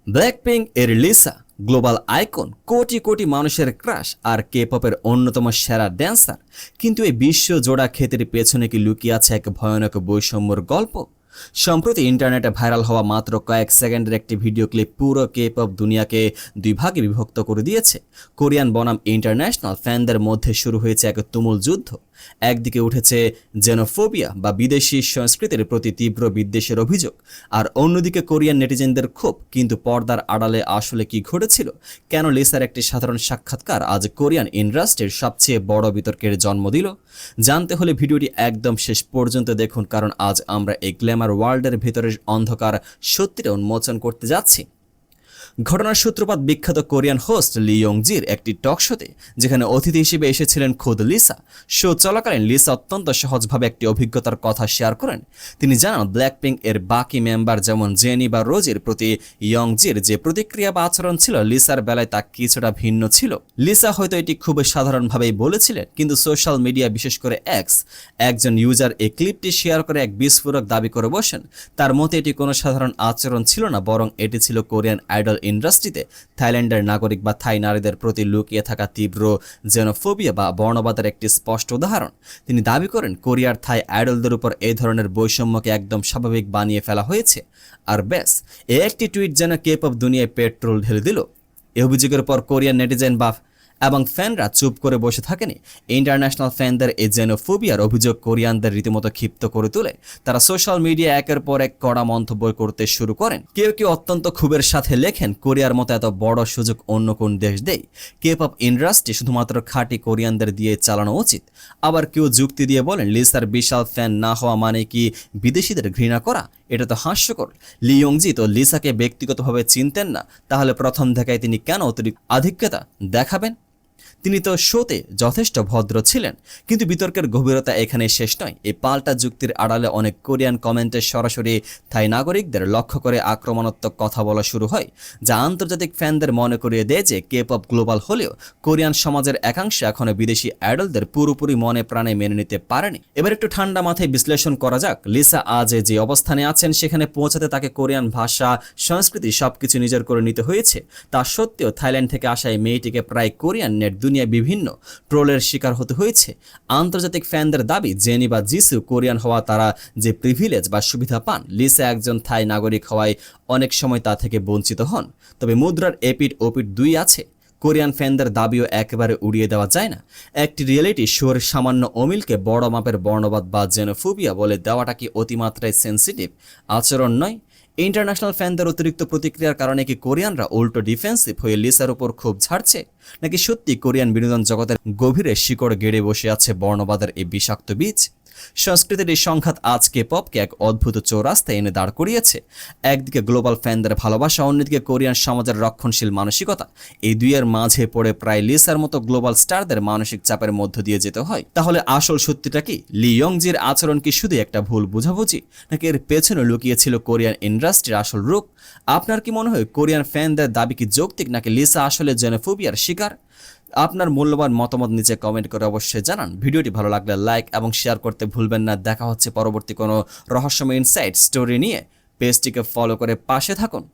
Blackpink এর Lisa global icon, crore crore মানুষের crush আর কে পপের অন্যতম সেরা ড্যান্সার। কিন্তু এই বিশ্ব জোড়া খ্যাতির পেছনে কি লুকিয়ে আছে এক ভয়ানক বৈষম্যর গল্প? সম্প্রতি ইন্টারনেটে ভাইরাল হওয়া মাত্র কয়েক সেকেন্ডের একটি ভিডিও ক্লিপ পুরো কে পপ দুনিয়াকে দুই ভাগে বিভক্ত করে দিয়েছে। কোরিয়ান বনাম ইন্টারন্যাশনাল ফ্যানদের মধ্যে শুরু হয়েছে এক তুমুল যুদ্ধ। একদিকে উঠেছে জেনোফোবিয়া বা বিদেশি সংস্কৃতির প্রতি তীব্র বিদ্বেষের অভিযোগ, আর অন্যদিকে কোরিয়ান নেটিজেনদের ক্ষোভ। কিন্তু পর্দার আড়ালে আসলে কি ঘটেছিল? কেন লিসার একটি সাধারণ সাক্ষাৎকার আজ কোরিয়ান ইন্ডাস্ট্রির সবচেয়ে বড় বিতর্কের জন্ম দিল? জানতে হলে ভিডিওটি একদম শেষ পর্যন্ত দেখুন, কারণ আজ আমরা এই গ্ল্যামার ওয়ার্ল্ডের ভেতরের অন্ধকার সত্যিটা উন্মোচন করতে যাচ্ছি। ঘটনার সূত্রপাত বিখ্যাত কোরিয়ান হোস্ট লি ইয়ং-জির একটি টক শোতে, যেখানে অতিথি হিসেবে এসেছিলেন খোদ লিসা। শো চলাকালীন লিসা অত্যন্ত সহজভাবে একটি অভিজ্ঞতার কথা শেয়ার করেন। তিনি জানান, ব্ল্যাকপিঙ্ক এর বাকি মেম্বার যেমন জেনি বা রোজির প্রতি ইয়ং-জির যে প্রতিক্রিয়া বা আচরণ ছিল, লিসার বেলায় তা কিছুটা ভিন্ন ছিল। লিসা হয়তো এটি খুব সাধারণভাবেই বলেছিলেন, কিন্তু সোশ্যাল মিডিয়া, বিশেষ করে এক্স, একজন ইউজার এই ক্লিপটি শেয়ার করে এক বিস্ফোরক দাবি করে বসেন। তার মতে এটি কোনো সাধারণ আচরণ ছিল না, বরং এটি ছিল কোরিয়ান আইডল ইন্ডাস্ট্রিতে থাইল্যান্ডের নাগরিক বা থাই নারীদের প্রতি লুকিয়ে থাকা তীব্র জেনোফোবিয়া বা বর্ণবাদের একটি স্পষ্ট উদাহরণ। তিনি দাবি করেন, কোরিয়ার থাই আইডলদের উপর এই ধরনের বৈষম্যকে একদম স্বাভাবিক বানিয়ে ফেলা হয়েছে। আর ব্যাস, এই একটি টুইট যেন কে পপ দুনিয়ায় পেট্রোল ঢেলে দিল। এই অভিযোগের পর কোরিয়ান নেটিজেন এবং ফ্যানরা চুপ করে বসে থাকেনি। ইন্টারন্যাশনাল ফ্যানদের এই জেনোফোবিয়ার অভিযোগ কোরিয়ানদের রীতিমতো ক্ষিপ্ত করে তোলে। তারা সোশ্যাল মিডিয়া একের পর এক কড়া মন্তব্য করতে শুরু করেন। কেউ কেউ অত্যন্ত ক্ষোভের সাথে লেখেন, কোরিয়ার মতো এত বড় সুযোগ অন্য কোন দেশ দেয়? কে পপ ইন্ডাস্ট্রি শুধুমাত্র খাঁটি কোরিয়ানদের দিয়ে চালানো উচিত। আবার কেউ যুক্তি দিয়ে বলেন, লিসার বিশাল ফ্যান না হওয়া মানে কি বিদেশিদের ঘৃণা করা? এটা তো হাস্যকর। লি ইয়ং-জি তো লিসাকে ব্যক্তিগতভাবে চিনতেন না, তাহলে প্রথম দেখায় তিনি কেন অতিরিক্ত আধিক্যতা দেখাবেন? তিনি তো শোতে যথেষ্ট ভদ্র ছিলেন। কিন্তু বিতর্কের গভীরতা এখানে শেষ নয়। এই পাল্টা যুক্তির আড়ালে অনেক কোরিয়ান কমেন্টে সরাসরি থাই নাগরিকদের লক্ষ্য করে আক্রমণাত্মক কথা বলা শুরু হয়, যা আন্তর্জাতিক ফ্যানদের মনে করিয়ে দেয় যে কে পপ গ্লোবাল হলেও কোরিয়ান সমাজের একাংশ এখনো বিদেশি আইডলদের পুরোপুরি মনে প্রাণে মেনে নিতে পারেনি। এবার একটু ঠান্ডা মাথায় বিশ্লেষণ করা যাক। লিসা আজ যে অবস্থানে আছেন, সেখানে পৌঁছাতে তাকে কোরিয়ান ভাষা, সংস্কৃতি সবকিছু নিজের করে নিতে হয়েছে। তা সত্ত্বেও থাইল্যান্ড থেকে আসা এই মেয়েটিকে প্রায় কোরিয়ান নেট দুনিয়া বিভিন্ন ট্রোলের শিকার হতে হয়েছে। আন্তর্জাতিক ফ্যানদের দাবি, জেনি বা জিসু কোরিয়ান হওয়া তারা যে প্রিভিলেজ বা সুবিধা পান, লিসা একজন থাই নাগরিক হওয়ায় অনেক সময় তা থেকে বঞ্চিত হন। তবে মুদ্রার এপিট ওপিট দুই আছে। কোরিয়ান ফ্যানদের দাবিও একেবারে উড়িয়ে দেওয়া যায় না। একটি রিয়েলিটি শোর সামান্য অমিলকে বড় মাপের বর্ণবাদ বা জেনোফোবিয়া বলে দেওয়াটা কি অতিমাত্রায় সেন্সিটিভ আচরণ নয়? ইন্টারন্যাশনাল ফ্যানদের অতিরিক্ত প্রতিক্রিয়ার কারণে কি কোরিয়ানরা উল্টো ডিফেন্সিভ হয়ে লিসার উপর ক্ষোভ ঝাড়ছে? নাকি সত্যি কোরিয়ান বিনোদন জগতের গভীরে শিকড় গেড়ে বসে আছে বর্ণবাদের এই বিষাক্ত বীজ? সংস্কৃতির এই সংঘাত আজকে পপকে এক অদ্ভুত চৌরাস্তায় এনে দাঁড় করিয়েছে। একদিকে গ্লোবাল ফ্যানদের ভালোবাসা, অন্যদিকে কোরিয়ান সমাজের রক্ষণশীল মানসিকতা। এই দুইয়ের মাঝে পড়ে প্রায় লিসার মতো গ্লোবাল স্টারদের মানসিক চাপের মধ্য দিয়ে যেতে হয়। তাহলে আসল সত্যিটা কি? লি ইয়ং-জির আচরণ কি শুধু একটা ভুল বুঝাবুঝি, নাকি এর পেছনে লুকিয়েছিল কোরিয়ান ইন্ডাস্ট্রির আসল রূপ? আপনার কি মনে হয় কোরিয়ান ফ্যানদের দাবি কি যৌক্তিক, নাকি লিসা আসলে জেনোফোবিয়ার শিকার? আপনার মূল্যবান মতামত নিচে কমেন্ট করে অবশ্যই জানান। ভিডিওটি ভালো লাগলে লাইক এবং শেয়ার করতে ভুলবেন না। দেখা হচ্ছে পরবর্তী কোনো রহস্যময় ইনসাইট স্টোরি নিয়ে। পেজটিকে ফলো করে পাশে থাকুন।